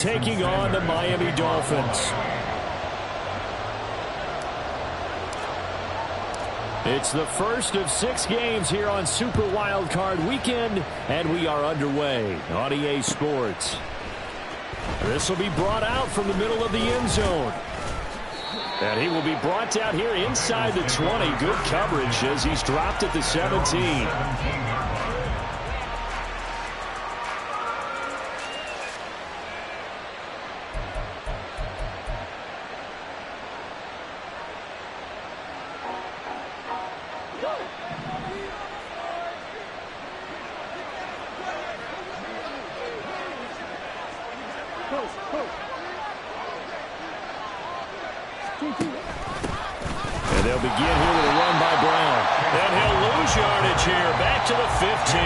taking on the Miami Dolphins. It's the first of 6 games here on Super Wildcard Weekend, and we are underway on EA Sports. This will be brought out from the middle of the end zone. And he will be brought down here inside the 20. Good coverage as he's dropped at the 17. And they'll begin here with a run by Brown. And he'll lose yardage here. Back to the 15.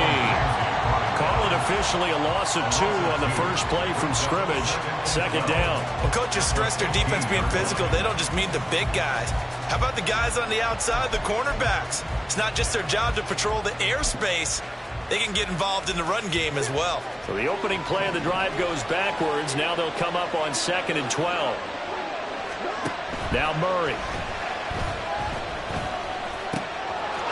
Call it officially a loss of 2 on the first play from scrimmage. Second down. When coaches stress their defense being physical, they don't just mean the big guys. How about the guys on the outside, the cornerbacks? It's not just their job to patrol the airspace. They can get involved in the run game as well. So the opening play of the drive goes backwards. Now they'll come up on 2nd and 12. Now Murray.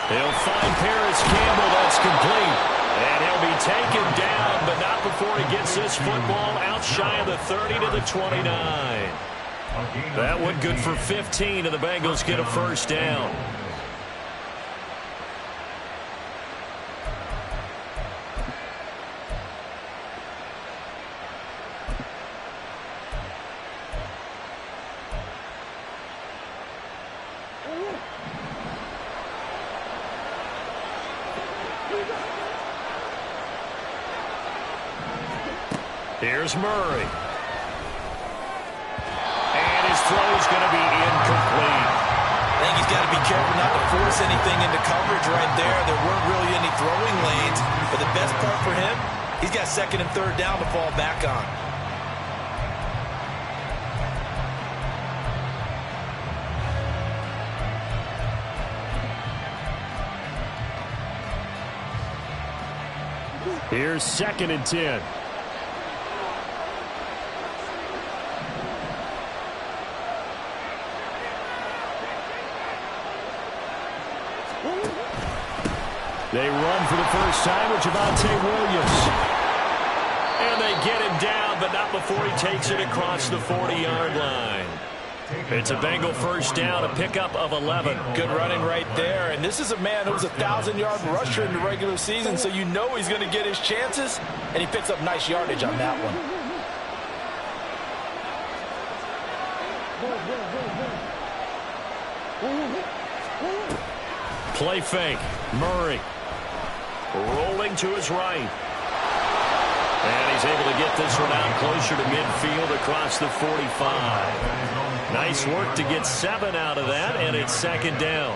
He'll find Paris Campbell. That's complete. And he'll be taken down, but not before he gets this football out shy of the 30 to the 29. That one good for 15, and the Bengals get a first down. Here's Murray. And his throw is going to be incomplete. I think he's got to be careful not to force anything into coverage right there. There weren't really any throwing lanes. But the best part for him, he's got 2nd and 3rd down to fall back on. Here's 2nd and 10. They run for the first time with Javonte Williams. And they get him down, but not before he takes it across the 40-yard line. It's a Bengal first down, a pickup of 11. Good running right there. And this is a man who was a 1,000-yard rusher in the regular season, so you know he's going to get his chances, and he picks up nice yardage on that one. Play fake. Murray. Rolling to his right. And he's able to get this one out closer to midfield across the 45. Nice work to get 7 out of that, and it's 2nd down.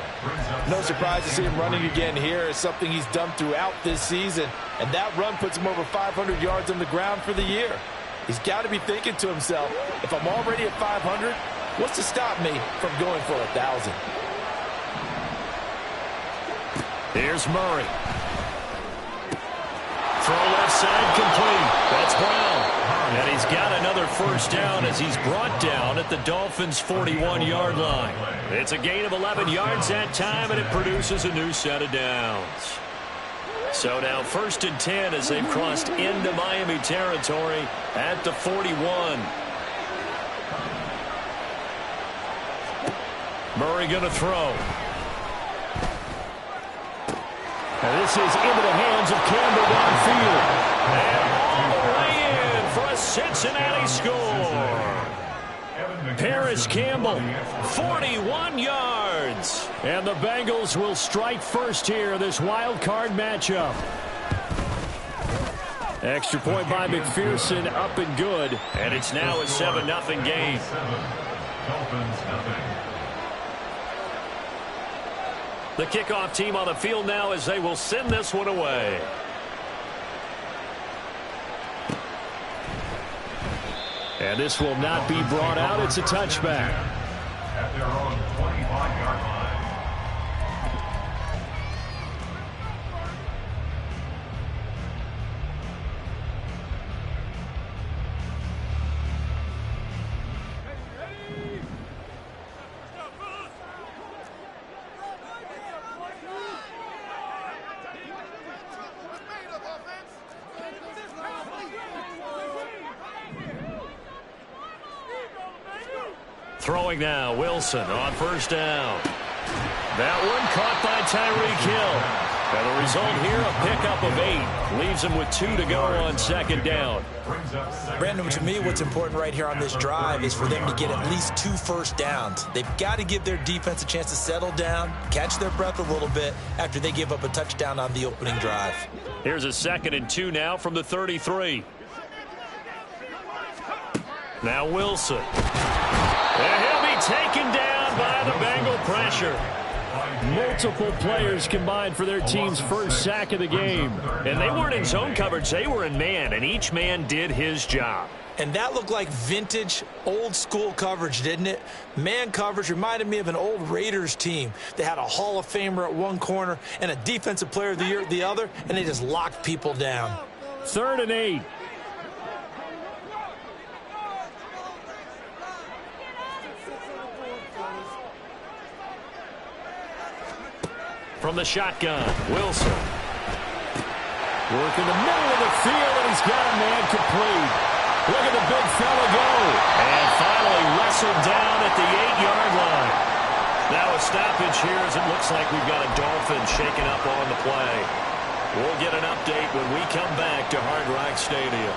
No surprise to see him running again here. It's something he's done throughout this season. And that run puts him over 500 yards on the ground for the year. He's got to be thinking to himself, if I'm already at 500, what's to stop me from going for 1,000? Here's Murray. Throw left side complete. That's Brown. And he's got another first down as he's brought down at the Dolphins' 41-yard line. It's a gain of 11 yards that time, and it produces a new set of downs. So now 1st and 10 as they've crossed into Miami territory at the 41. Murray going to throw. And this is into the hands of Campbell downfield. And all the way in for a Cincinnati score. Paris Campbell, 41 yards. And the Bengals will strike first here, this wild card matchup. Extra point by McPherson, up and good. And it's now a 7-0 game. The kickoff team on the field now as they will send this one away. And this will not be brought out. It's a touchback. At their own 25-yard line. Throwing now, Wilson on first down. That one caught by Tyreek Hill. And the result here, a pickup of 8. Leaves him with 2 to go on second down. Brandon, to me, what's important right here on this drive is for them to get at least 2 first downs. They've got to give their defense a chance to settle down, catch their breath a little bit after they give up a touchdown on the opening drive. Here's a 2nd and 2 now from the 33. Now Wilson. And he'll be taken down by the Bengal pressure. Multiple players combined for their team's first sack of the game. And they weren't in zone coverage. They were in man, and each man did his job. And that looked like vintage, old-school coverage, didn't it? Man coverage reminded me of an old Raiders team. They had a Hall of Famer at one corner and a Defensive Player of the Year at the other, and they just locked people down. 3rd and 8. From the shotgun, Wilson. Working the middle of the field, and he's got a man complete. Look at the big fella go. And finally wrestled down at the 8-yard line. Now a stoppage here as it looks like we've got a Dolphins shaking up on the play. We'll get an update when we come back to Hard Rock Stadium.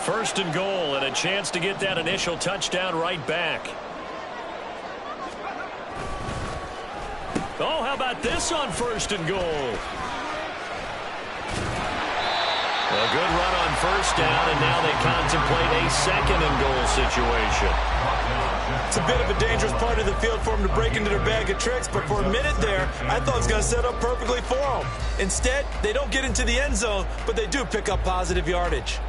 First and goal, and a chance to get that initial touchdown right back. Oh, how about this on first and goal? A good run on first down, and now they contemplate a 2nd and goal situation. It's a bit of a dangerous part of the field for them to break into their bag of tricks, but for a minute there, I thought it was going to set up perfectly for them. Instead, they don't get into the end zone, but they do pick up positive yardage.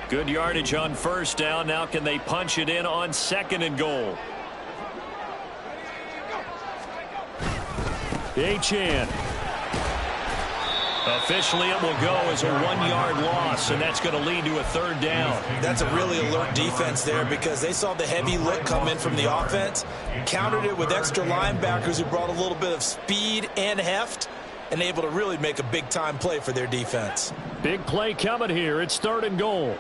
Good yardage on first down. Now can they punch it in on 2nd and goal? Achane. Officially, it will go as a 1-yard loss, and that's going to lead to a 3rd down. That's a really alert defense there because they saw the heavy look come in from the offense, countered it with extra linebackers who brought a little bit of speed and heft, and able to really make a big-time play for their defense. Big play coming here. It's 3rd and goal.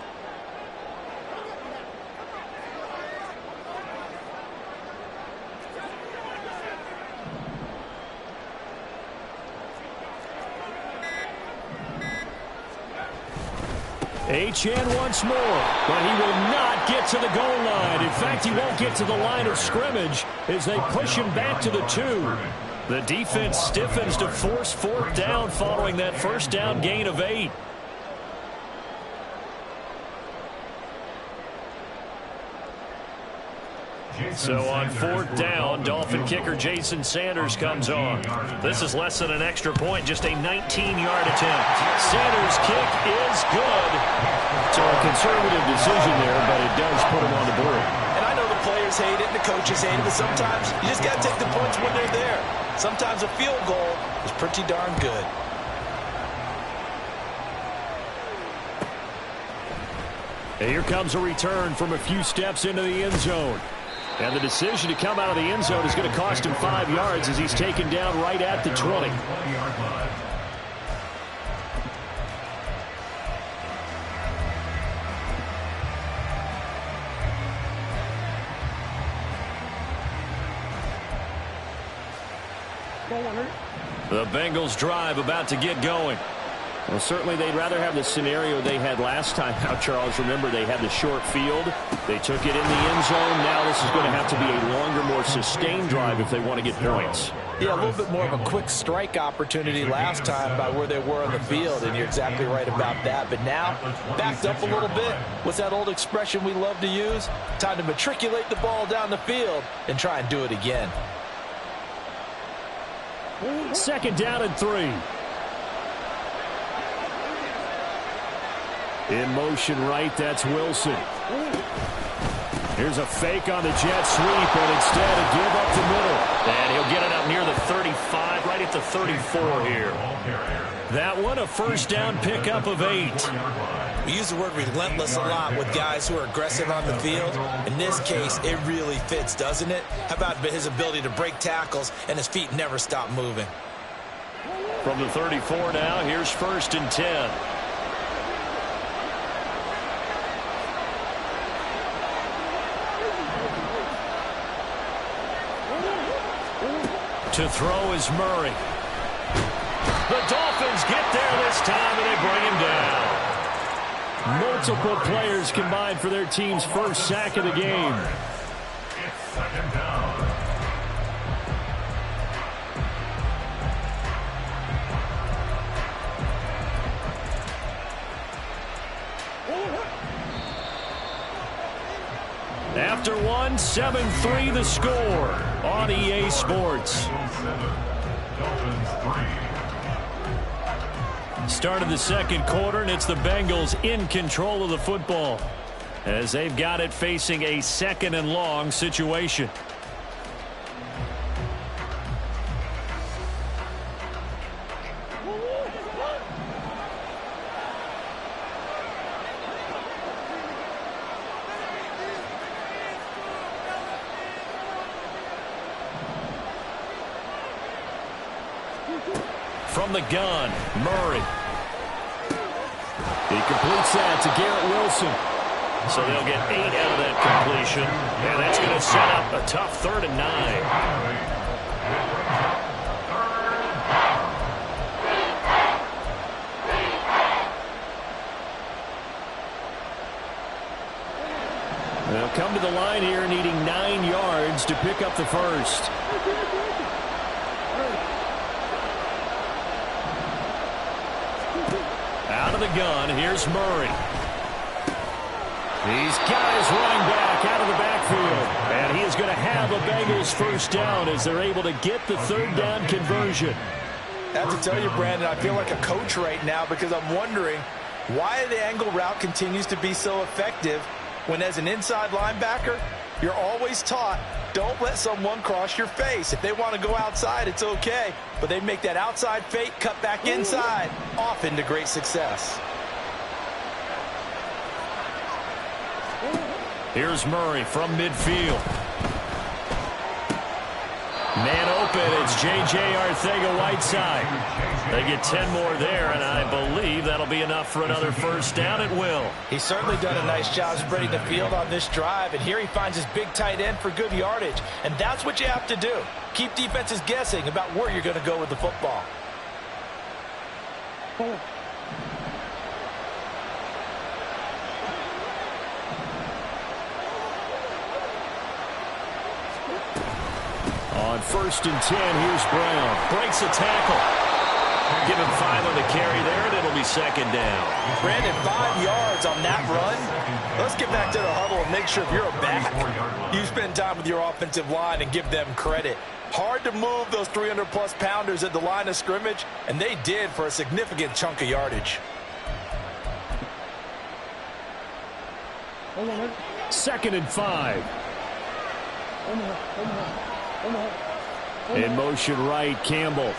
Achane once more, but he will not get to the goal line. In fact, he won't get to the line of scrimmage as they push him back to the 2. The defense stiffens to force 4th down following that first down gain of 8. So on 4th down, Dolphin kicker Jason Sanders comes on. This is less than an extra point, just a 19-yard attempt. Sanders' kick is good. So a conservative decision there, but it does put him on the board. And I know the players hate it and the coaches hate it, but sometimes you just got to take the points when they're there. Sometimes a field goal is pretty darn good. And here comes a return from a few steps into the end zone. And the decision to come out of the end zone is going to cost him 5 yards as he's taken down right at the 20. The Bengals drive about to get going. Well, certainly they'd rather have the scenario they had last time out, Charles. Remember, they had the short field. They took it in the end zone. Now this is going to have to be a longer, more sustained drive if they want to get points. Yeah, a little bit more of a quick strike opportunity last time by where they were on the field, and you're exactly right about that. But now, backed up a little bit. What's that old expression we love to use? Time to matriculate the ball down the field and try and do it again. 2nd down and 3. In motion right, that's Wilson. Here's a fake on the jet sweep, and instead a give up the middle. And he'll get it up near the 35, right at the 34 here. That one, a first down pickup of 8. We use the word relentless a lot with guys who are aggressive on the field. In this case, it really fits, doesn't it? How about his ability to break tackles and his feet never stop moving? From the 34 now, here's 1st and 10. To throw is Murray. The Dolphins get there this time, and they bring him down. Multiple players combined for their team's first sack of the game. It's 2nd down. After one, 7-3 the score on EA Sports. Start of the second quarter, and it's the Bengals in control of the football as they've got it facing a 2nd and long situation. From the gun, Murray. He completes that to Garrett Wilson. So they'll get 8 out of that completion. And that's going to set up a tough 3rd and 9. They'll come to the line here needing 9 yards to pick up the first. Out of the gun, here's Murray. He's got his running back out of the backfield. And he is going to have a Bengals first down as they're able to get the 3rd down conversion. I have to tell you, Brandon, I feel like a coach right now because I'm wondering why the angle route continues to be so effective when as an inside linebacker, you're always taught, don't let someone cross your face. If they want to go outside, it's okay. But they make that outside fake, cut back inside, off into great success. Here's Murray from midfield. Man open, it's J.J. Arcega-Whiteside. They get 10 more there, and I believe that'll be enough for another first down at will. He's certainly done a nice job spreading the field on this drive, and here he finds his big tight end for good yardage. And that's what you have to do. Keep defenses guessing about where you're going to go with the football. On 1st and 10, here's Brown. Breaks a tackle. Give him 5 on the carry there, and it'll be 2nd down. Brandon, 5 yards on that run. Let's get back to the huddle and make sure if you're a back, you spend time with your offensive line and give them credit. Hard to move those 300-plus pounders at the line of scrimmage, and they did for a significant chunk of yardage. 2nd and 5. In motion right, Campbell.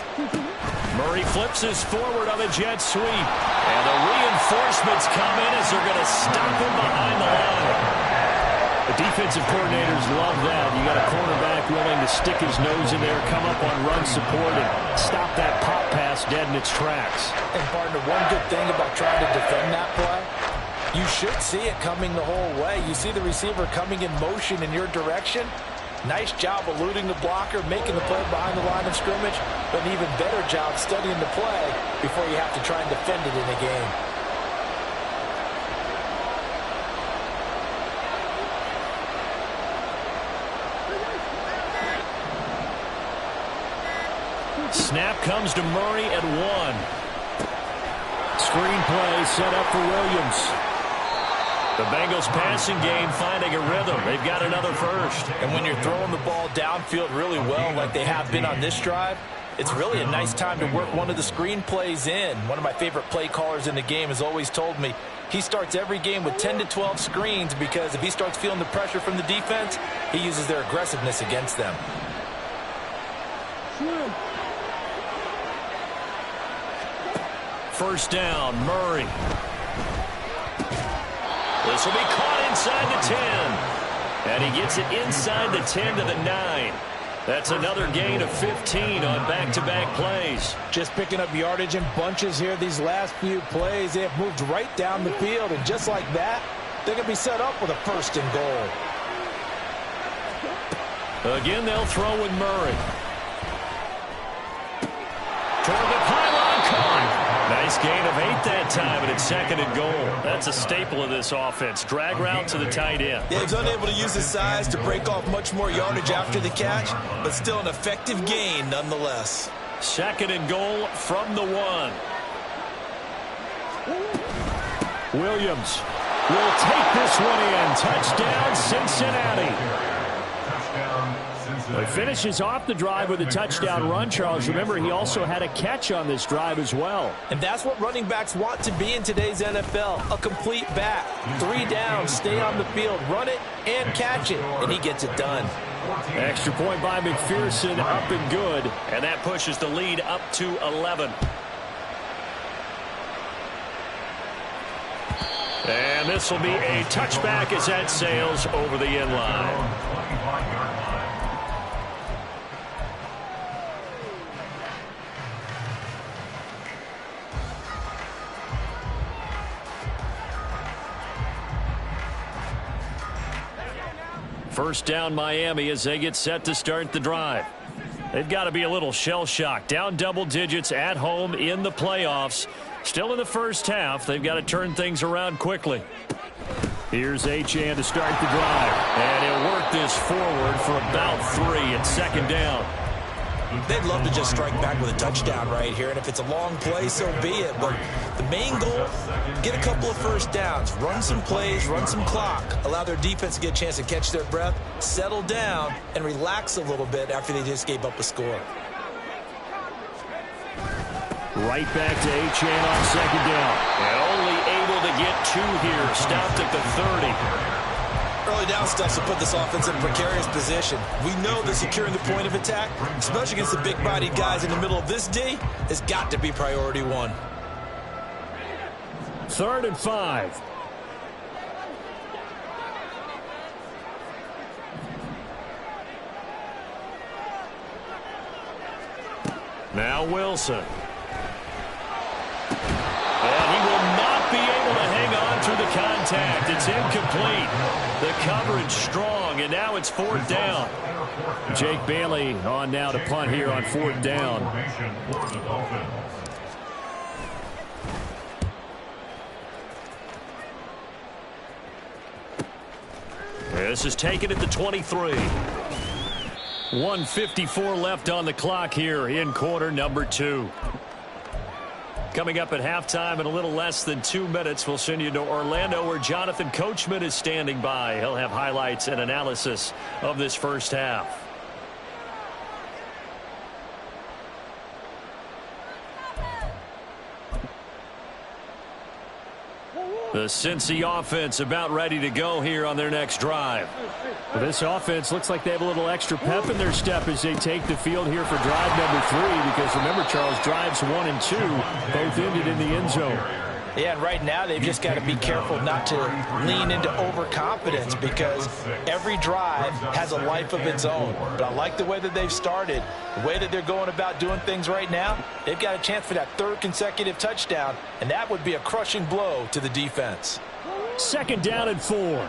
Murray flips his forward on the jet sweep. And the reinforcements come in as they're going to stop him behind the line. The defensive coordinators love that. You got a cornerback willing to stick his nose in there, come up on run support, and stop that pop pass dead in its tracks. And, partner, one good thing about trying to defend that play, you should see it coming the whole way. You see the receiver coming in motion in your direction. Nice job eluding the blocker, making the play behind the line of scrimmage, but an even better job studying the play before you have to try and defend it in a game. Snap comes to Murray at 1. Screen play set up for Williams. The Bengals passing game finding a rhythm. They've got another first. And when you're throwing the ball downfield really well like they have been on this drive, it's really a nice time to work one of the screen plays in. One of my favorite play callers in the game has always told me, He starts every game with 10 to 12 screens because if he starts feeling the pressure from the defense, he uses their aggressiveness against them. First down, Murray. This will be caught inside the 10. And he gets it inside the 10 to the 9. That's another gain of 15 on back-to-back plays. Just picking up yardage in bunches here these last few plays. They have moved right down the field, and just like that, they're going to be set up with a first and goal. Again, they'll throw with Murray. Toward the pylon, caught. Nice gain of 8 that time, and it's second and goal. That's a staple of this offense. Drag route to the tight end. Yeah, he's unable to use his size to break off much more yardage after the catch, but still an effective gain nonetheless. Second and goal from the 1. Williams will take this one in. Touchdown, Cincinnati. He finishes off the drive with a touchdown run, Charles. Remember, he also had a catch on this drive as well. And that's what running backs want to be in today's NFL, a complete back. 3 downs, stay on the field, run it, and catch it, and he gets it done. Extra point by McPherson, up and good. And that pushes the lead up to 11. And this will be a touchback as that sails over the end line. First down, Miami, as they get set to start the drive. They've got to be a little shell-shocked. Down double digits at home in the playoffs. Still in the first half. They've got to turn things around quickly. Here's Achane to start the drive. And he'll work this forward for about 3 at second down. They'd love to just strike back with a touchdown right here, and if it's a long play, so be it. But the main goal, get a couple of first downs, run some plays, run some clock, allow their defense to get a chance to catch their breath, settle down, and relax a little bit after they just gave up a score. Right back to Achane on second down. And only able to get 2 here. Stopped at the 30. Early down stuff to put this offense in a precarious position. We know that securing the point of attack, especially against the big-bodied guys in the middle of this D, has got to be priority 1. 3rd and 5. Now Wilson. And he will not be able to hang on through the contact. It's incomplete. The coverage strong, and now it's 4th down. Jake Bailey on now to punt here on 4th down. This is taken at the 23. 1:54 left on the clock here in quarter number 2. Coming up at halftime in a little less than 2 minutes, we'll send you to Orlando where Jonathan Coachman is standing by. He'll have highlights and analysis of this first half. The Cincy offense about ready to go here on their next drive. Well, this offense looks like they have a little extra pep in their step as they take the field here for drive number 3. Because remember, Charles, drives 1 and 2 both ended in the end zone. Yeah, and right now they've just got to be careful not to lean into overconfidence because every drive has a life of its own. But I like the way that they've started, the way that they're going about doing things right now. They've got a chance for that 3rd consecutive touchdown, and that would be a crushing blow to the defense. 2nd down and 4.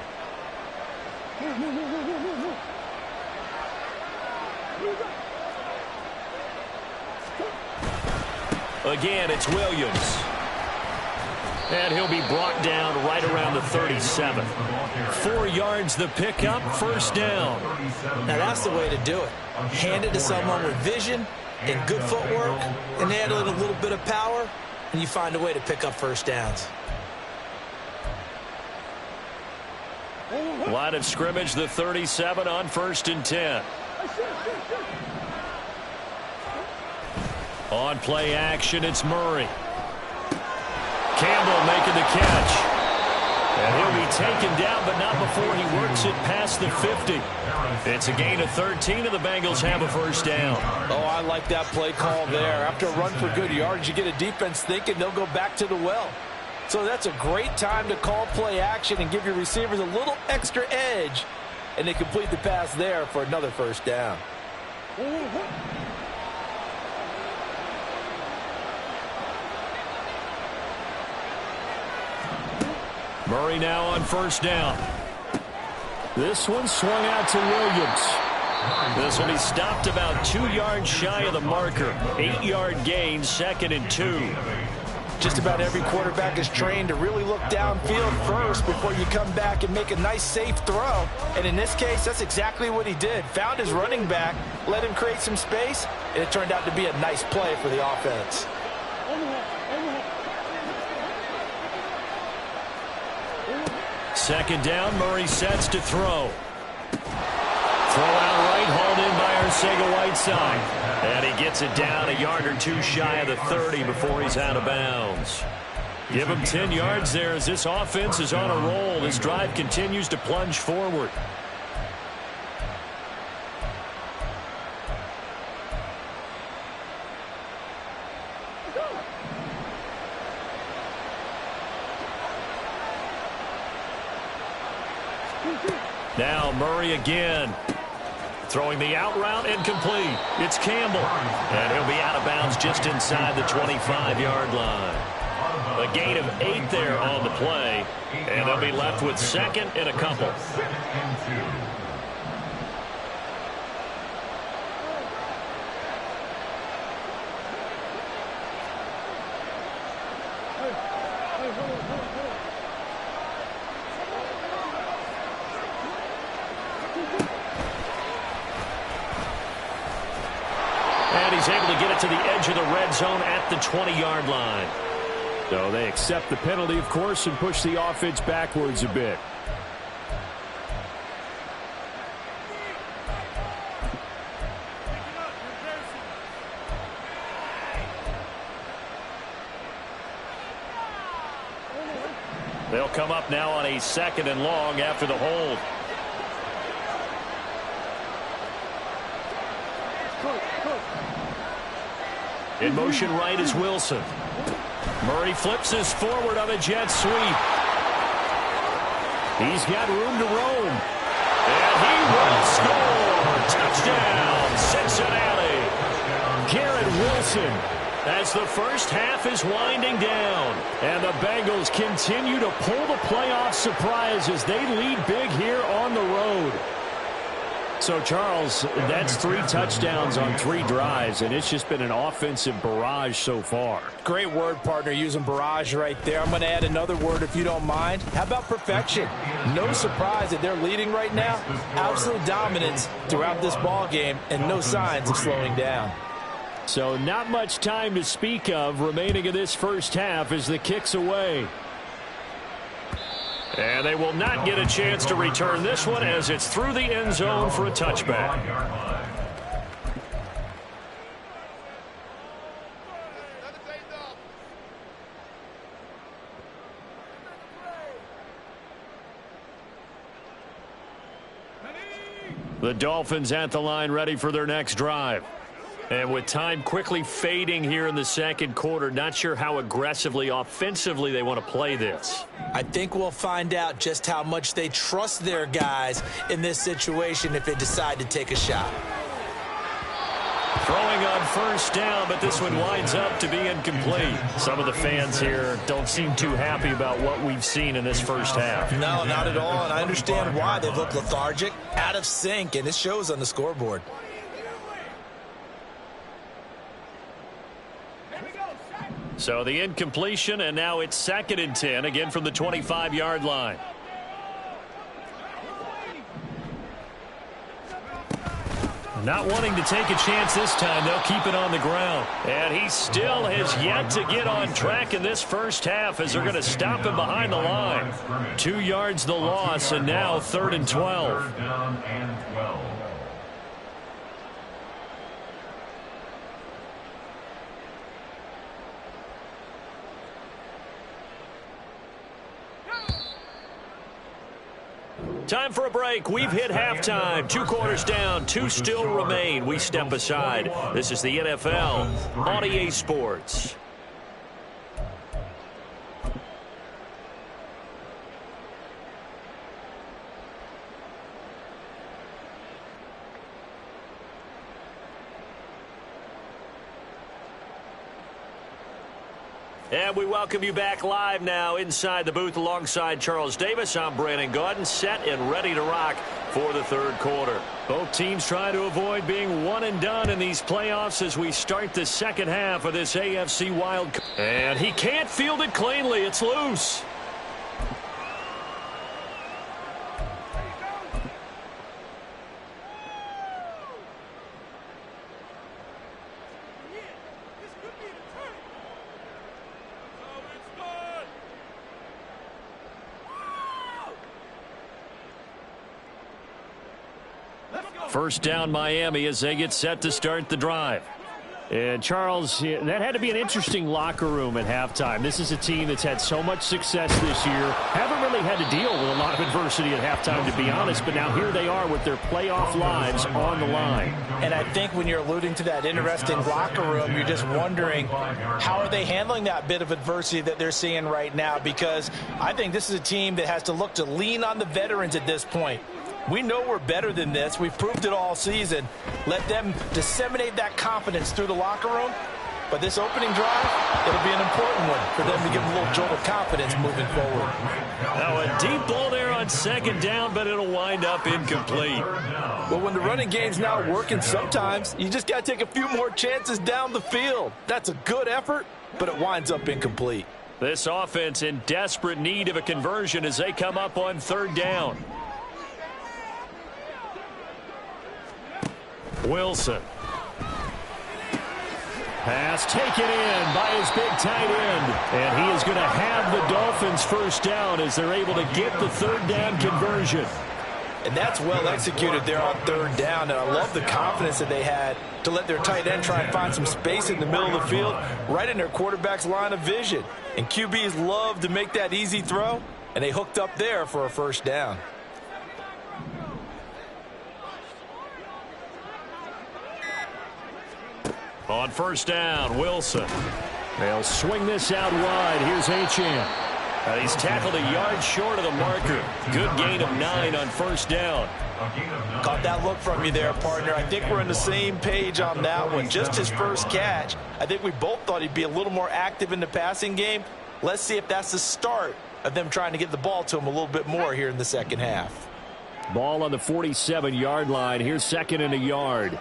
Again, it's Williams. And he'll be brought down right around the 37. 4 yards the pickup, 1st down. Now that's the way to do it. Hand it to someone with vision and good footwork and handle it a little bit of power, and you find a way to pick up 1st downs. Line of scrimmage, the 37 on 1st and 10. On play action, it's Murray. Campbell making the catch. And he'll be taken down, but not before he works it past the 50. It's a gain of 13, and the Bengals have a first down. Oh, I like that play call there. After a run for good yards, you get a defense thinking they'll go back to the well. So that's a great time to call play action and give your receivers a little extra edge. And they complete the pass there for another first down. Murray now on first down. This one swung out to Williams. This will be stopped about 2 yards shy of the marker. 8-yard gain, 2nd and 2. Just about every quarterback is trained to really look downfield first before you come back and make a nice, safe throw. And in this case, that's exactly what he did. Found his running back, let him create some space, and it turned out to be a nice play for the offense. Second down, Murray sets to throw. Throw out right, hauled in by Arcega-Whiteside. And he gets it down a yard or two shy of the 30 before he's out of bounds. Give him 10 yards there as this offense is on a roll. This drive continues to plunge forward. Now Murray again. Throwing the out route incomplete. It's Campbell. And he'll be out of bounds just inside the 25-yard line. A gain of 8 there on the play. And they'll be left with 2nd and a couple. And he's able to get it to the edge of the red zone at the 20-yard line. So they accept the penalty, of course, and push the offense backwards a bit. They'll come up now on a 2nd and long after the hold. In motion right is Wilson. Murray flips his forward on a jet sweep. He's got room to roam. And he will score. Touchdown, Cincinnati. Garrett Wilson, as the first half is winding down. And the Bengals continue to pull the playoff surprise as they lead big here on the road. So, Charles, that's 3 touchdowns on 3 drives, and it's just been an offensive barrage so far. Great word, partner, using barrage right there. I'm going to add another word if you don't mind. How about perfection? No surprise that they're leading right now. Absolute dominance throughout this ball game and no signs of slowing down. So not much time to speak of remaining in this first half as the kick's away. And they will not get a chance to return this one as it's through the end zone for a touchback. The Dolphins at the line ready for their next drive. And with time quickly fading here in the second quarter, not sure how aggressively, offensively they want to play this. I think we'll find out just how much they trust their guys in this situation if they decide to take a shot. Throwing on first down, but this one winds up to be incomplete. Some of the fans here don't seem too happy about what we've seen in this first half. No, not at all, and I understand why. They've looked lethargic, out of sync, and it shows on the scoreboard. So the incompletion, and now it's 2nd and 10, again from the 25-yard line. Not wanting to take a chance this time, they'll keep it on the ground. And he still has yet to get on track in this first half as they're going to stop him behind the line. 2 yards the loss, and now 3rd and 12. Time for a break. We've hit halftime. 2 quarters down. 2 still remain. We step aside. This is the NFL on EA Sports. And we welcome you back live now inside the booth alongside Charles Davis. I'm Brandon Gaudin, set and ready to rock for the third quarter. Both teams trying to avoid being one and done in these playoffs as we start the second half of this AFC wild card. And he can't field it cleanly. It's loose. First down Miami as they get set to start the drive. And Charles, that had to be an interesting locker room at halftime. This is a team that's had so much success this year. Haven't really had to deal with a lot of adversity at halftime, to be honest. But now here they are with their playoff lives on the line. And I think when you're alluding to that interesting locker room, you're just wondering how are they handling that bit of adversity that they're seeing right now? Because I think this is a team that has to look to lean on the veterans at this point. We know we're better than this. We've proved it all season. Let them disseminate that confidence through the locker room. But this opening drive, it'll be an important one for them to give them a little jolt of confidence moving forward. Now a deep ball there on second down, but it'll wind up incomplete. Well, when the running game's not working, sometimes you just got to take a few more chances down the field. That's a good effort, but it winds up incomplete. This offense in desperate need of a conversion as they come up on third down. Wilson. Pass taken in by his big tight end. And he is going to have the Dolphins first down as they're able to get the third down conversion. And that's well executed there on third down. And I love the confidence that they had to let their tight end try and find some space in the middle of the field, right in their quarterback's line of vision. And QBs love to make that easy throw, and they hooked up there for a first down. On first down, Wilson. They'll swing this out wide. Here's Achane. He's tackled a yard short of the marker. Good gain of 9 on first down. Caught that look from you there, partner. I think we're on the same page on that one. Just his first catch. I think we both thought he'd be a little more active in the passing game. Let's see if that's the start of them trying to get the ball to him a little bit more here in the second half. Ball on the 47-yard line. Here's second and a yard.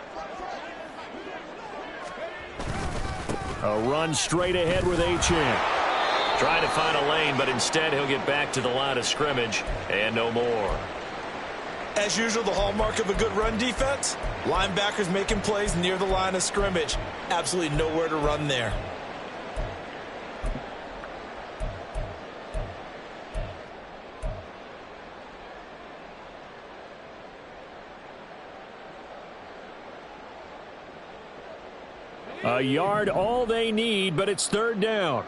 A run straight ahead with Achane. Trying to find a lane, but instead he'll get back to the line of scrimmage and no more. As usual, the hallmark of a good run defense, linebackers making plays near the line of scrimmage. Absolutely nowhere to run there. A yard all they need, but it's third down.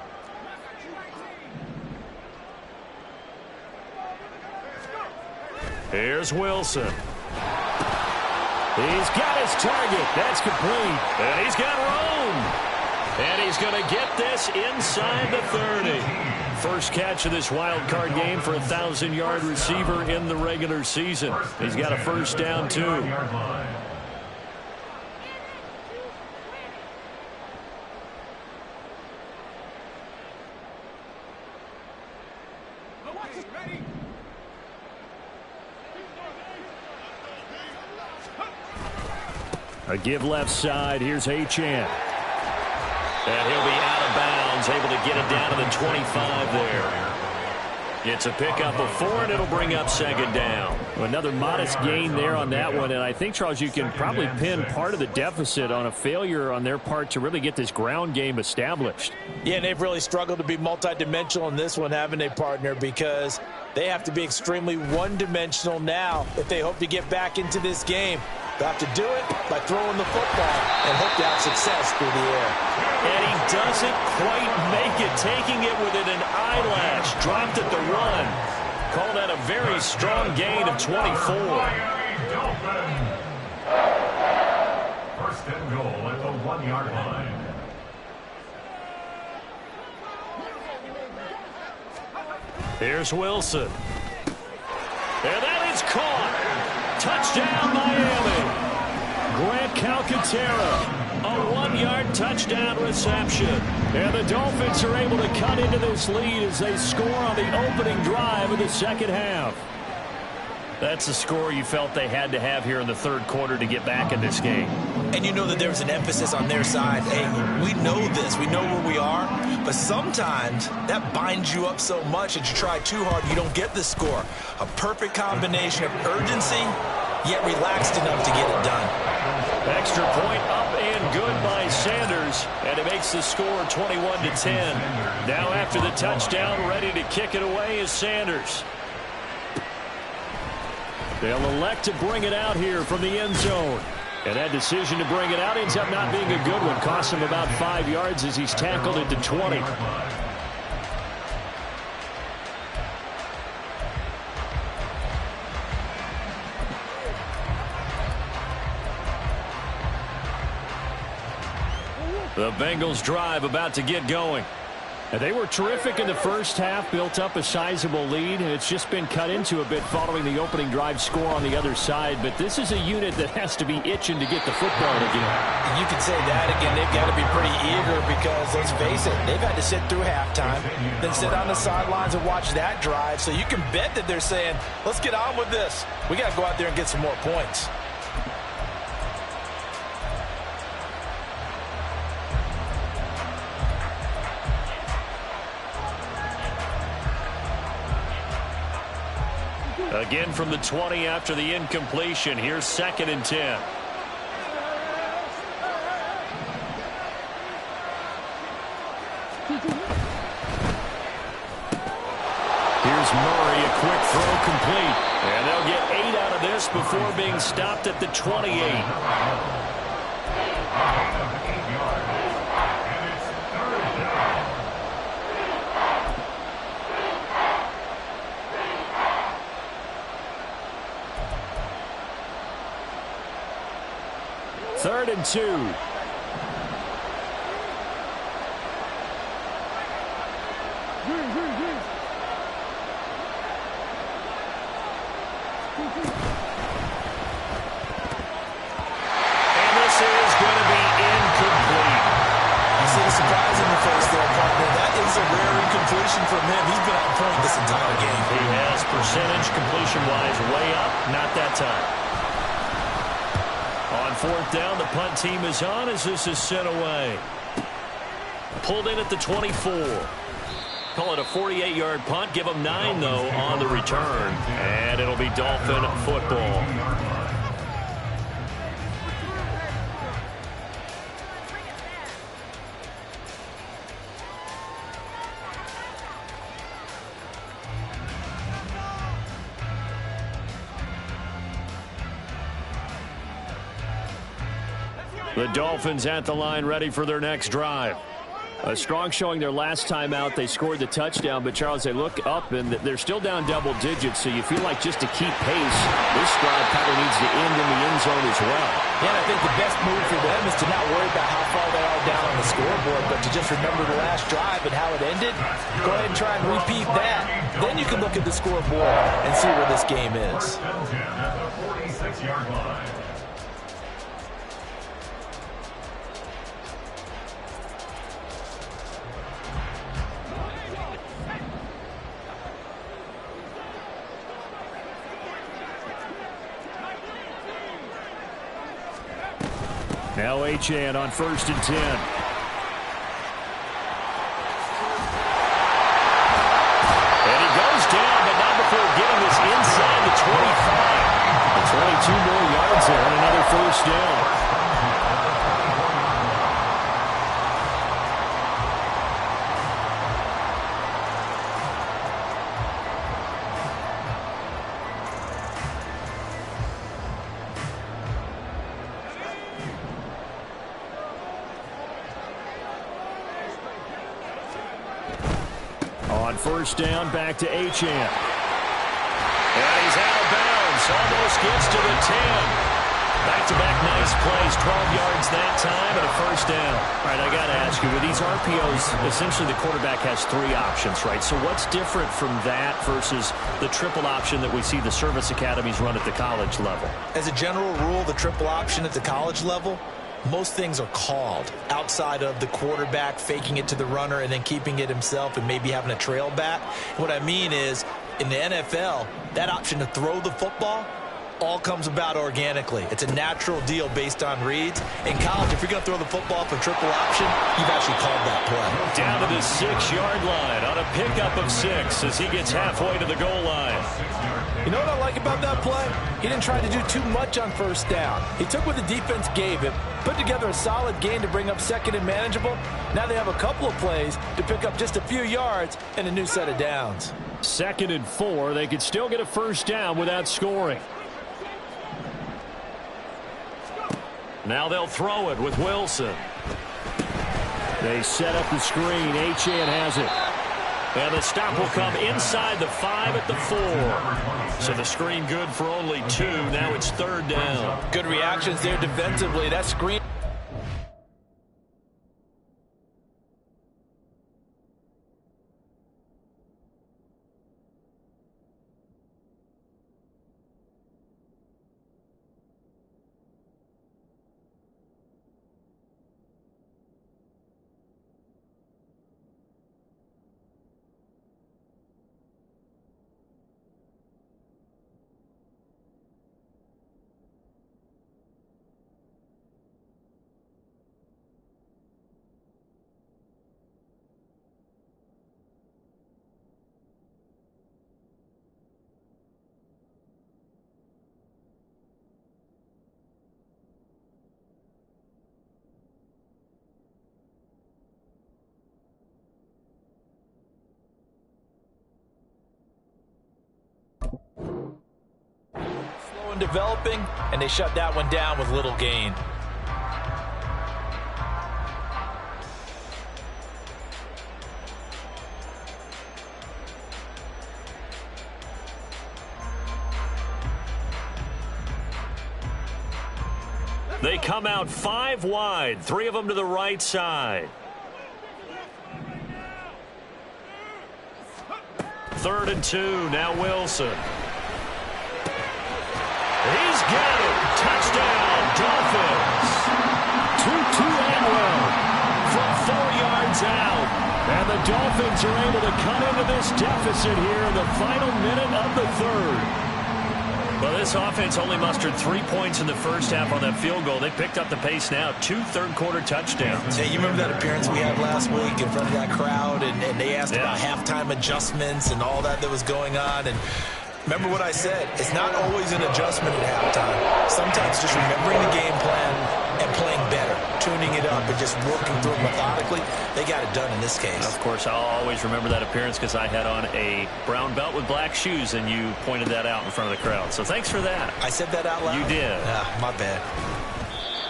Here's Wilson. He's got his target. That's complete. And he's got room. And he's going to get this inside the 30. First catch of this wild card game for a 1,000-yard receiver in the regular season. He's got a first down, too. A give left side. Here's Achane. And he'll be out of bounds, able to get it down to the 25 there. It's a pickup of 4, and it'll bring up second down. Another modest gain there on that one, and I think, Charles, you can probably pin part of the deficit on a failure on their part to really get this ground game established. Yeah, and they've really struggled to be multidimensional in this one, haven't they, partner? Because they have to be extremely one-dimensional now if they hope to get back into this game. They'll have to do it by throwing the football and hope to have success through the air. And he doesn't quite make it, taking it within an eyelash. Dropped at the run. Call that a very strong gain of 24. Dolphins. First and goal at the 1-yard line. Here's Wilson. And that is caught. Touchdown, Miami. Grant Calcaterra. A 1-yard touchdown reception. And the Dolphins are able to cut into this lead as they score on the opening drive of the second half. That's a score you felt they had to have here in the third quarter to get back in this game. And you know that there's an emphasis on their side. Hey, we know this. We know where we are. But sometimes that binds you up so much that you try too hard, you don't get the score. A perfect combination of urgency, yet relaxed enough to get it done. Extra point up and good by Sanders. And it makes the score 21-10. Now after the touchdown, ready to kick it away is Sanders. They'll elect to bring it out here from the end zone. And that decision to bring it out ends up not being a good one. Costs him about 5 yards as he's tackled it to 20. The Bengals drive about to get going. And they were terrific in the first half, built up a sizable lead, and it's just been cut into a bit following the opening drive score on the other side. But this is a unit that has to be itching to get the football again. You can say that again. They've got to be pretty eager because, let's face it, they've had to sit through halftime, then sit on the sidelines and watch that drive. So you can bet that they're saying, let's get on with this. We got to go out there and get some more points. Again from the 20 after the incompletion. Here's 2nd and 10. Here's Murray, a quick throw complete. And they'll get 8 out of this before being stopped at the 28. Third and 2. Here's incompletion from him. He's been on point this entire game. He has percentage completion-wise way up. Not that time. On 4th down, the punt team is on as this is sent away. Pulled in at the 24. Call it a 48-yard punt. Give them 9, though, on the return. And it'll be Dolphin football. The Dolphins at the line ready for their next drive. A strong showing their last time out. They scored the touchdown, but, Charles, they look up, and they're still down double digits, so you feel like just to keep pace, this drive probably needs to end in the end zone as well. Yeah, and I think the best move for them is to not worry about how far they are down on the scoreboard, but to just remember the last drive and how it ended. Go ahead and try and repeat that. Then you can look at the scoreboard and see where this game is. At the 46-yard line. Now Achane on 1st and 10. And he goes down, but not before getting this inside the 25. And 22 more yards there and another 1st down. On 1st down, back to Achane. gets to the 10. Back-to-back nice plays, 12 yards that time and a first down. All right, I got to ask you, with these RPOs, essentially the quarterback has 3 options, right? So what's different from that versus the triple option that we see the service academies run at the college level? As a general rule, the triple option at the college level, most things are called outside of the quarterback faking it to the runner and then keeping it himself and maybe having a trail back. What I mean is, in the NFL, that option to throw the football all comes about organically. It's a natural deal based on reads. In college, if you're going to throw the football for triple option, you've actually called that play. Down to the 6-yard line on a pickup of 6 as he gets halfway to the goal line. You know what I like about that play? He didn't try to do too much on first down. He took what the defense gave him, put together a solid gain to bring up second and manageable. Now they have a couple of plays to pick up just a few yards and a new set of downs. 2nd and 4. They could still get a first down without scoring. Now they'll throw it with Wilson. They set up the screen. Achane has it. And the stop will come inside the 5 at the 4. So the screen good for only 2. Now it's 3rd down. Good reactions there defensively. That screen. Slow and developing, and they shut that one down with little gain. They come out 5 wide, 3 of them to the right side. 3rd and 2, now Wilson. He's got it. Touchdown, Dolphins. 2-2 and well. From 4 yards out. And the Dolphins are able to cut into this deficit here in the final minute of the 3rd. Well, this offense only mustered 3 points in the first half on that field goal. They picked up the pace now. 2 third-quarter touchdowns. Hey, you remember that appearance we had last week in front of that crowd, and they asked about halftime adjustments and all that was going on, and remember what I said. It's not always an adjustment at halftime. Sometimes just remembering the game plan and playing better, tuning it up and just working through it methodically. They got it done in this case. Of course, I'll always remember that appearance because I had on a brown belt with black shoes, and you pointed that out in front of the crowd. So thanks for that. I said that out loud? You did. My bad.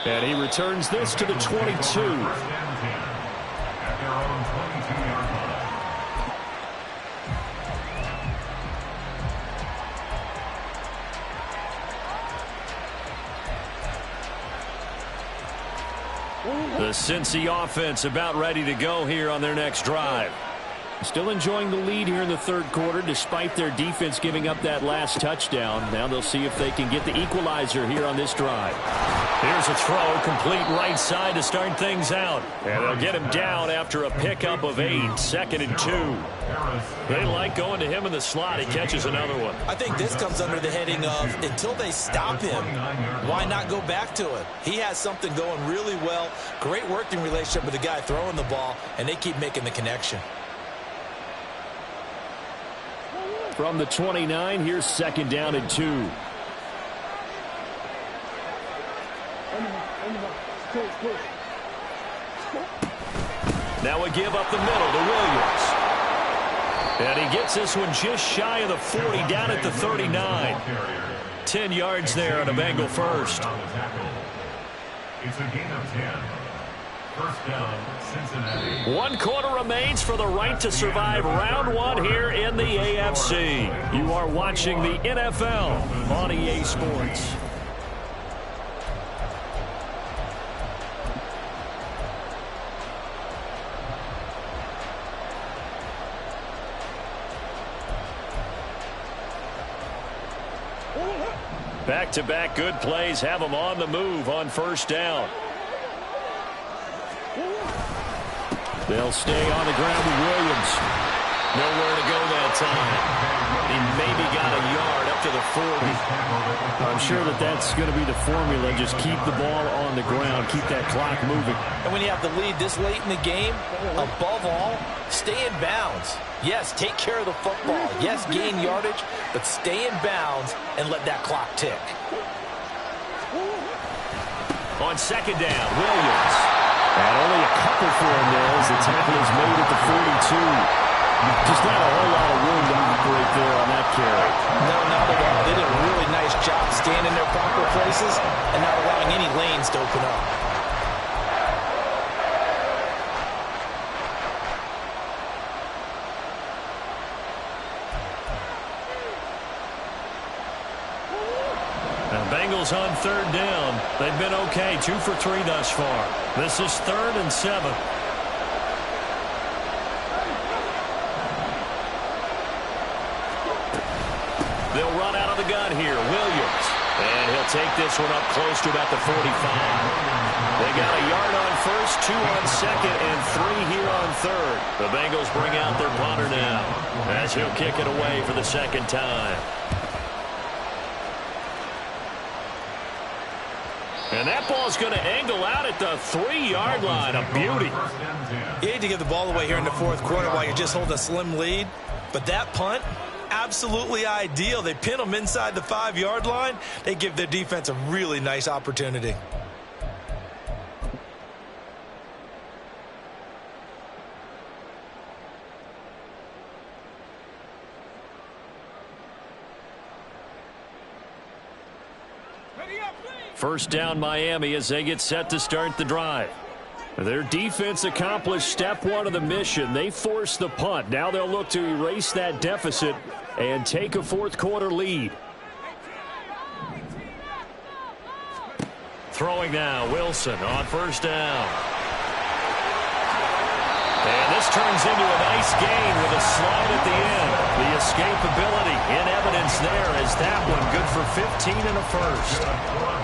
And he returns this to the 22. The Cincy offense about ready to go here on their next drive. Still enjoying the lead here in the 3rd quarter despite their defense giving up that last touchdown. Now they'll see if they can get the equalizer here on this drive. Here's a throw, complete right side to start things out. And they'll get him down after a pickup of 8, 2nd and 2. They like going to him in the slot. He catches another one. I think this comes under the heading of until they stop him, why not go back to it? He has something going really well. Great working relationship with the guy throwing the ball, and they keep making the connection. From the 29, here's 2nd down and 2. Now a give up the middle to Williams. And he gets this one just shy of the 40, down at the 39. 10 yards there on a Bengal first. It's a gain of 10. First down, Cincinnati. 1 quarter remains for the right to survive round 1 here in the AFC. You are watching the NFL on EA Sports. Back-to-back good plays have them on the move on first down. They'll stay on the ground with Williams. Nowhere to go that time. He maybe got a yard up to the 40. I'm sure that's going to be the formula. Just keep the ball on the ground. Keep that clock moving. And when you have the lead this late in the game, above all, stay in bounds. Yes, take care of the football. Yes, gain yardage, but stay in bounds and let that clock tick. On second down, Williams. And only a couple for him there as the tackle is made at the 42. Just not a whole lot of room to operate there on that carry. No, not at all. They did a really nice job staying in their proper places and not allowing any lanes to open up. Now, Bengals on third down. They've been okay, 2 for 3 thus far. This is 3rd and 7. They'll run out of the gun here. Williams. And he'll take this one up close to about the 45. They got a yard on first, 2 on second, and 3 here on third. The Bengals bring out their punter now as he'll kick it away for the second time. And that ball's going to angle out at the 3-yard line. A beauty. You hate to give the ball away here in the 4th quarter while you're just holding a slim lead. But that punt, absolutely ideal. They pin them inside the 5-yard line. They give their defense a really nice opportunity. First down Miami as they get set to start the drive. Their defense accomplished step 1 of the mission. They forced the punt. Now they'll look to erase that deficit and take a 4th quarter lead. Throwing now, Wilson on first down. And this turns into a nice gain with a slide at the end. The escapability in evidence there as that one good for 15 and a first.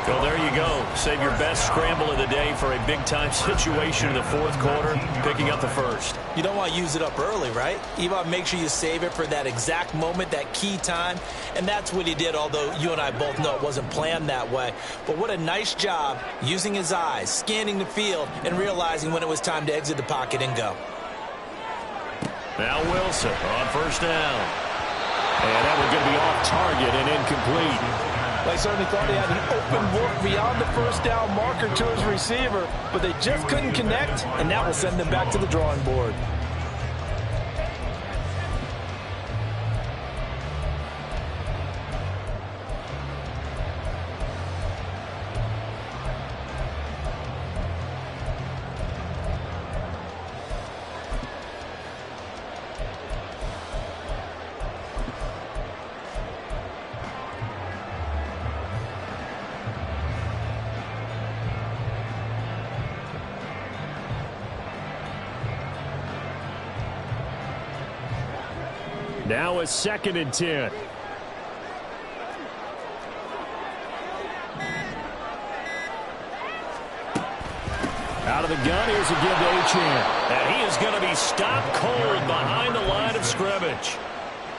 Well, there you go. Save your best scramble of the day for a big-time situation in the 4th quarter, picking up the first. You don't want to use it up early, right? You want to make sure you save it for that exact moment, that key time. And that's what he did, although you and I both know it wasn't planned that way. But what a nice job using his eyes, scanning the field, and realizing when it was time to exit the pocket and go. Now Wilson on first down. And that was going to be off target and incomplete. They certainly thought he had an open look beyond the first down marker to his receiver, but they just couldn't connect, and that will send them back to the drawing board. Now a 2nd and 10. Out of the gun, here's a give to Achane. And he is going to be stopped cold behind the line of scrimmage.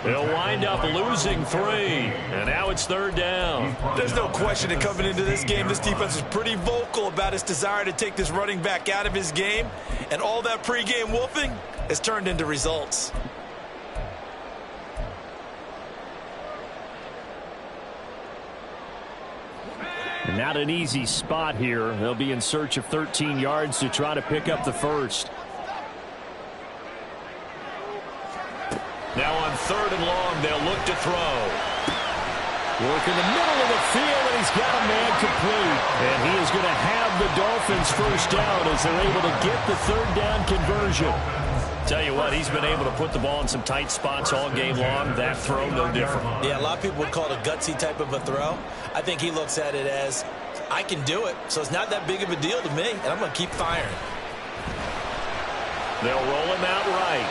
They'll wind up losing 3. And now it's 3rd down. There's no question that coming into this game, this defense is pretty vocal about its desire to take this running back out of his game. And all that pregame wolfing has turned into results. Not an easy spot here. They'll be in search of 13 yards to try to pick up the first. Now on 3rd and long, they'll look to throw. Work in the middle of the field, and he's got a man complete. And he is going to have the Dolphins first down as they're able to get the third down conversion. Tell you what, he's been able to put the ball in some tight spots all game long. That throw, no different. Yeah, a lot of people would call it a gutsy type of a throw. I think he looks at it as, I can do it, so it's not that big of a deal to me, and I'm going to keep firing. They'll roll him out right.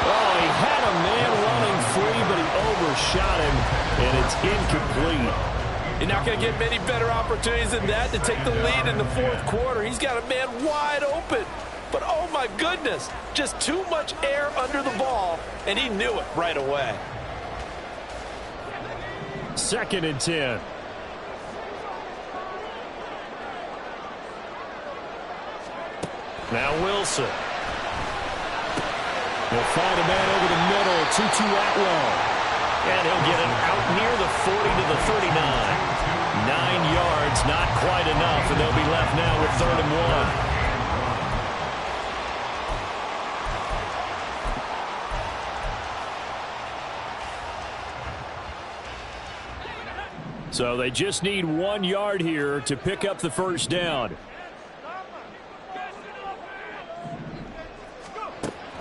Oh, he had a man running free, but he overshot him, and it's incomplete. You're not going to get many better opportunities than that to take the lead in the fourth quarter. He's got a man wide open. But, oh, my goodness, just too much air under the ball, and he knew it right away. 2nd and 10. Now Wilson. He'll find a man over the middle, Tutu Atwell. And he'll get it out near the 40 to the 39. 9 yards, not quite enough, and they'll be left now with 3rd and 1. So they just need 1 yard here to pick up the first down.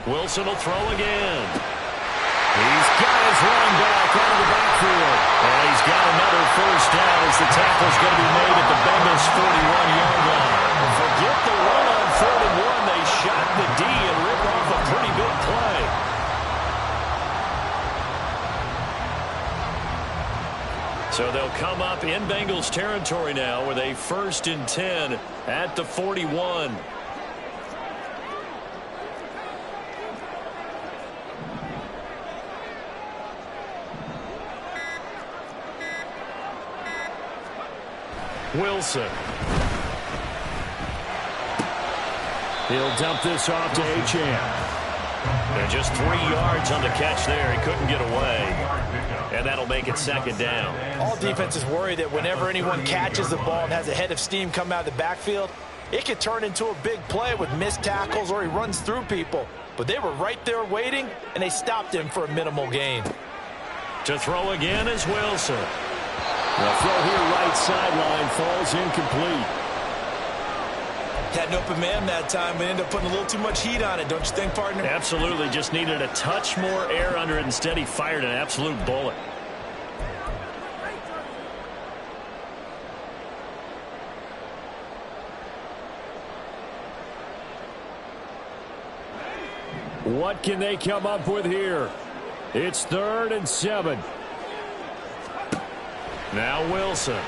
Wilson will throw again. He's got his running back out of the backfield. And he's got another first down as the tackle's going to be made at the Bengals' 41-yard line. Forget the run on 3rd and 1. They shot the D and ripped off a pretty big play. So they'll come up in Bengals territory now with a 1st and 10 at the 41. Wilson. He'll dump this off to Achane. And just 3 yards on the catch there. He couldn't get away. And that'll make it 2nd down. All defenses worry that whenever anyone catches the ball and has a head of steam come out of the backfield, it could turn into a big play with missed tackles or he runs through people. But they were right there waiting, and they stopped him for a minimal gain. To throw again is Wilson. The throw here right sideline falls incomplete. Had an open man that time, but ended up putting a little too much heat on it, don't you think, partner? Absolutely. Just needed a touch more air under it. Instead, he fired an absolute bullet. What can they come up with here? It's 3rd and 7. Now Wilson.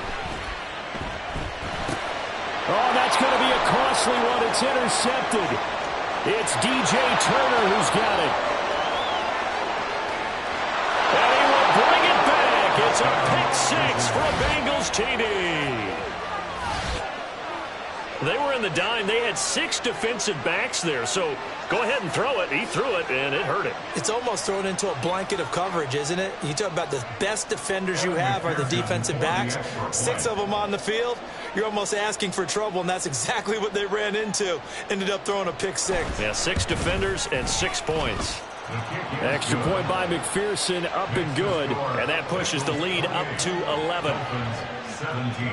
Oh, that's going to be a costly one. It's intercepted. It's DJ Turner who's got it. And he will bring it back. It's a pick 6 for a Bengals TD. They were in the dime. They had 6 defensive backs there. So go ahead and throw it. He threw it, and it hurt him. It's almost thrown into a blanket of coverage, isn't it? You talk about the best defenders you have are the defensive backs. 6 of them on the field. You're almost asking for trouble, and that's exactly what they ran into. Ended up throwing a pick 6. Yeah, 6 defenders and 6 points. Extra point by McPherson, up and good. And that pushes the lead up to 11. 17.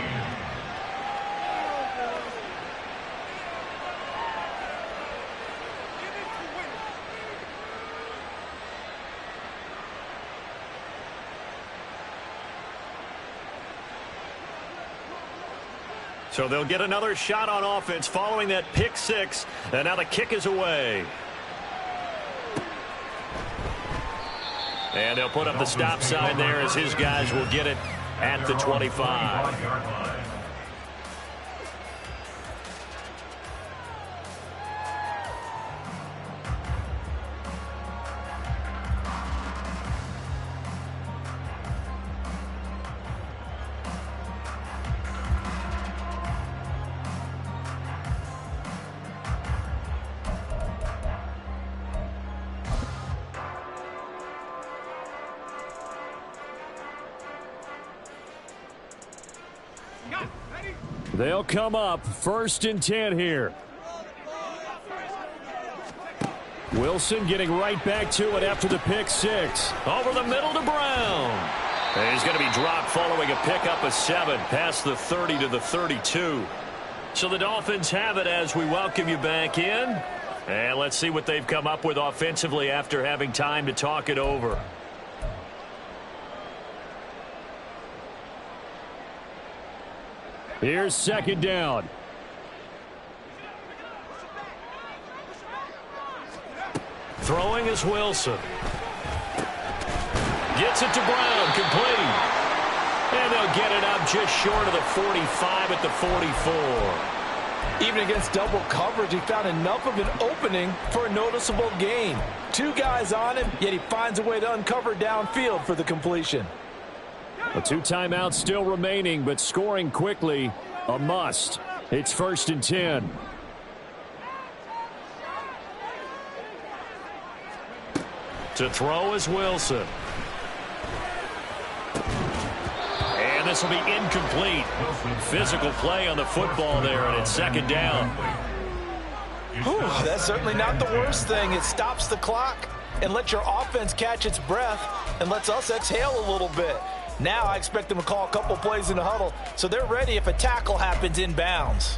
So they'll get another shot on offense following that pick 6. And now the kick is away. And they'll put up the stop sign there as his guys will get it at the 25. They'll come up 1st and 10 here. Wilson getting right back to it after the pick 6. Over the middle to Brown. And he's going to be dropped following a pickup of 7 past the 30 to the 32. So the Dolphins have it as we welcome you back in. And let's see what they've come up with offensively after having time to talk it over. Here's second down. Throwing is Wilson. Gets it to Brown, complete. And they'll get it up just short of the 45 at the 44. Even against double coverage, he found enough of an opening for a noticeable gain. 2 guys on him, yet he finds a way to uncover downfield for the completion. 2 timeouts still remaining, but scoring quickly, a must. It's 1st and 10. To throw is Wilson. And this will be incomplete. Physical play on the football there, and it's second down. Whew, that's certainly not the worst thing. It stops the clock and lets your offense catch its breath and lets us exhale a little bit. Now I expect them to call a couple plays in the huddle so they're ready if a tackle happens inbounds.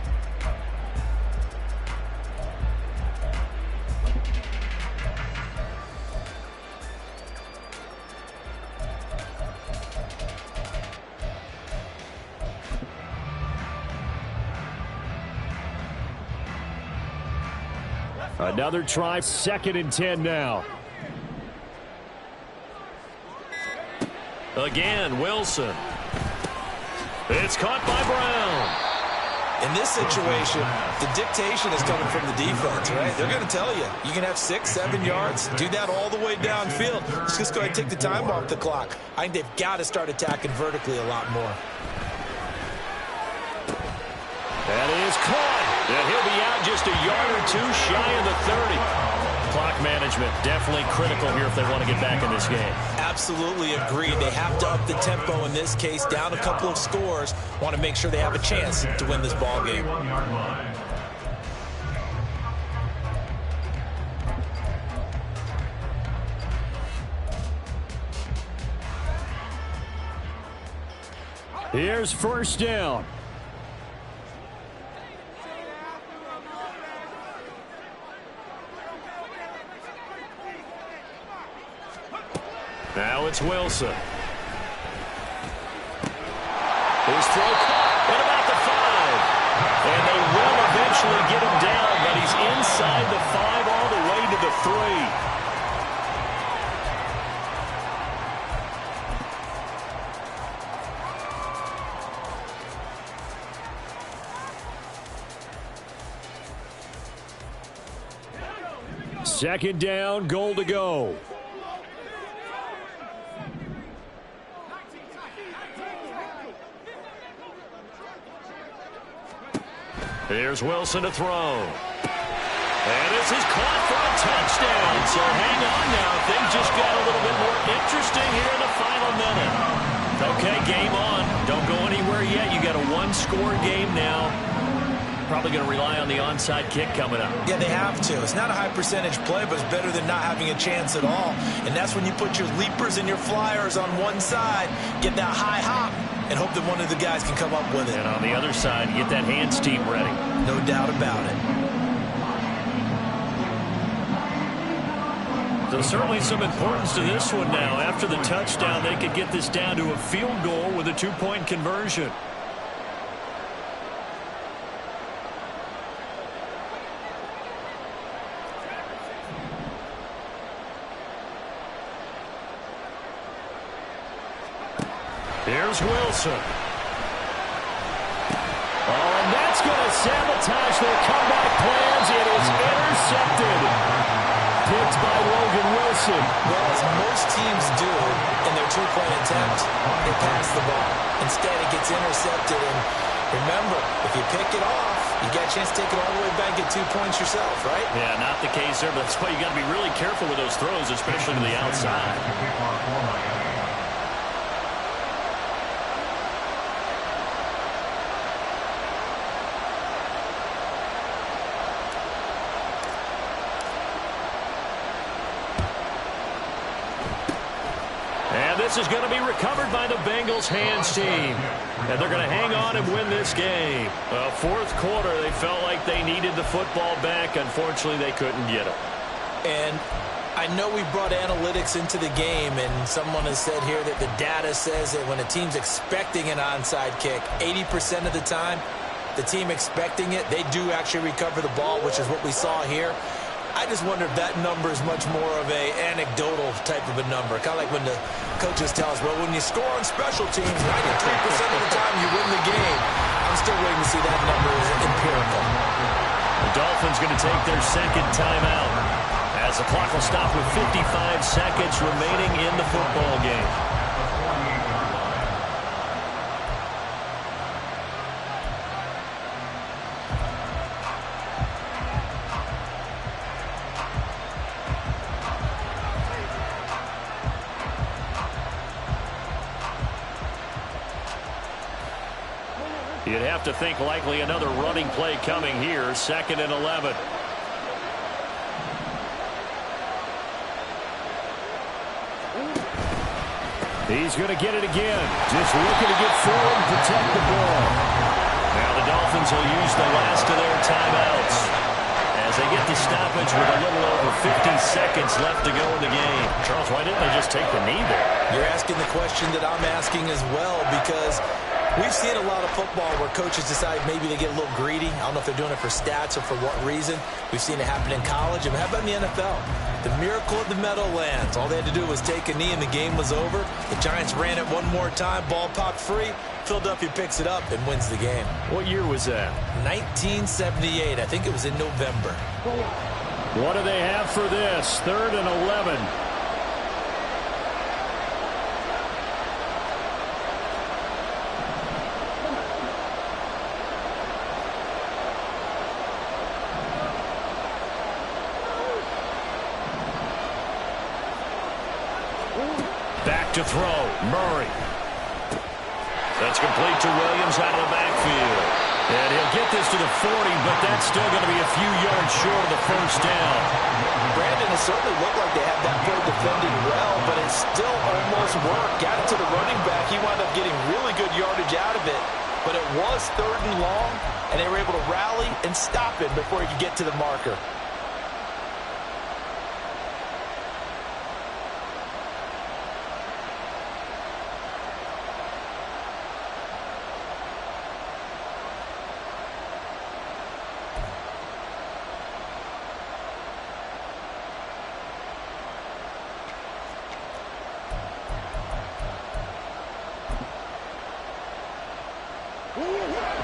Another try, 2nd and 10 now. Again, Wilson. It's caught by Brown. In this situation, the dictation is coming from the defense, right? They're going to tell you, you can have 6, 7 yards, do that all the way downfield. Just go ahead and take the time off the clock. I think they've got to start attacking vertically a lot more. That is caught. And he'll be out just a yard or 2 shy of the 30. Clock management definitely critical here if they want to get back in this game. Absolutely agreed. They have to up the tempo in this case, down a couple of scores. Want to make sure they have a chance to win this ball game. Here's 1st down. Now it's Wilson. His throw caught at about the 5. And they will eventually get him down, but he's inside the 5 all the way to the 3. Second down, goal to go. Here's Wilson to throw. And this is caught for a touchdown. So hang on now. Things just got a little bit more interesting here in the final minute. Okay, game on. Don't go anywhere yet. You got a 1-score game now. Probably going to rely on the onside kick coming up. Yeah, they have to. It's not a high percentage play, but it's better than not having a chance at all. And that's when you put your leapers and your flyers on one side, get that high hop, and hope that one of the guys can come up with it. And on the other side, get that hands team ready. No doubt about it. So certainly some importance to this one now. After the touchdown, they could get this down to a field goal with a 2-point conversion. Here's Wilson. Oh, and that's going to sabotage their comeback plans. It is intercepted. Picked by Logan Wilson. Well, as most teams do in their 2-point attempt, they pass the ball. Instead, it gets intercepted. And remember, if you pick it off, you got a chance to take it all the way back, get 2 points yourself, right? Yeah, not the case there, but that's why you got to be really careful with those throws, especially to the outside. this is going to be recovered by the Bengals hands team. And they're going to hang on and win this game. Fourth quarter, they felt like they needed the football back. Unfortunately, they couldn't get it. And I know we brought analytics into the game, and someone has said here that the data says that when a team's expecting an onside kick, 80% of the time, the team expecting it, they do actually recover the ball, which is what we saw here. I just wonder if that number is much more of a anecdotal type of a number. Kind of like when the coaches tell us, well, when you score on special teams, 93% of the time you win the game. I'm still waiting to see that number is empirical. The Dolphins going to take their second timeout as the clock will stop with 55 seconds remaining in the football game. You'd have to think likely another running play coming here, 2nd and 11. He's going to get it again. Just looking to get forward and protect the ball. Now the Dolphins will use the last of their timeouts as they get the stoppage with a little over 50 seconds left to go in the game. Charles, why didn't they just take the knee there? You're asking the question that I'm asking as well, because we've seen a lot of football where coaches decide maybe they get a little greedy. I don't know if they're doing it for stats or for what reason. We've seen it happen in college. And how about in the NFL? The miracle of the Meadowlands. All they had to do was take a knee and the game was over. The Giants ran it one more time. Ball popped free. Philadelphia picks it up and wins the game. What year was that? 1978. I think it was in November. What do they have for this? 3rd and 11. Back to throw. Murray. That's complete to Williams out of the backfield. And he'll get this to the 40, but that's still going to be a few yards short of the first down. Brandon, it certainly looked like they had that play defended well, but it still almost worked. Got it to the running back. He wound up getting really good yardage out of it. But it was 3rd and long, and they were able to rally and stop him before he could get to the marker.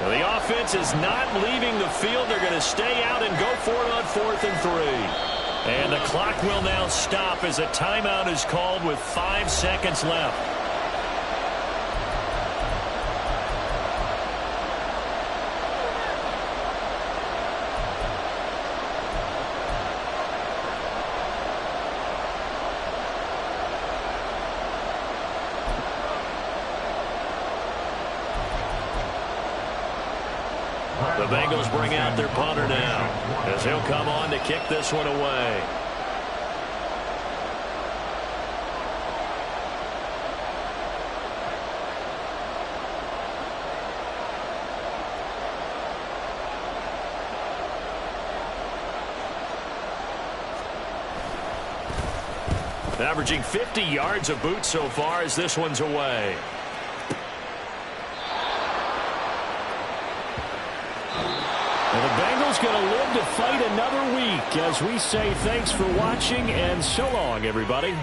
Well, the offense is not leaving the field. They're going to stay out and go for it on 4th and 3. And the clock will now stop as a timeout is called with 5 seconds left. The Bengals bring out their punter now as he'll come on to kick this one away. Averaging 50 yards a boot so far as this one's away. And the Bengals going to live to fight another week as we say thanks for watching and so long, everybody.